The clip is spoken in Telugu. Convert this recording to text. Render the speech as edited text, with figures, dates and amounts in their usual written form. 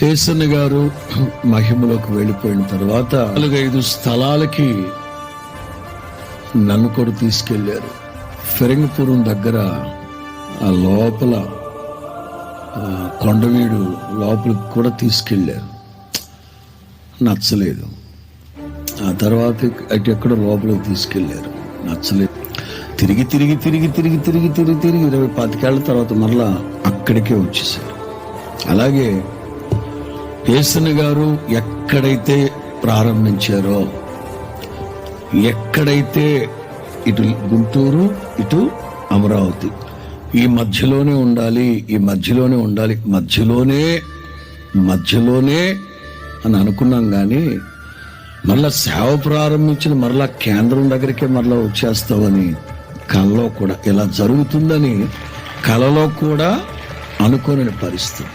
యేసన్న గారు మహిమలోకి వెళ్ళిపోయిన తర్వాత 4-5 స్థలాలకి నన్ను కూడా తీసుకెళ్లారు. ఫిరంగిపురం దగ్గర ఆ లోపల కొండవీడు లోపలికి కూడా తీసుకెళ్లారు. నచ్చలేదు. ఆ తర్వాత అటు ఎక్కడో లోపలికి తీసుకెళ్లారు. నచ్చలేదు. తిరిగి 20-25 తర్వాత మరలా అక్కడికే వచ్చేసారు. అలాగే యేసన్న గారు ఎక్కడైతే ప్రారంభించారో, ఎక్కడైతే ఇటు గుంటూరు ఇటు అమరావతి ఈ మధ్యలోనే ఉండాలి మధ్యలోనే అని అనుకున్నాం. కానీ మరలా సేవ ప్రారంభించిన మరలా కేంద్రం దగ్గరికే మరలా వచ్చేస్తామని కలలో కూడా ఇలా జరుగుతుందని కలలో కూడా అనుకోని పరిస్థితి.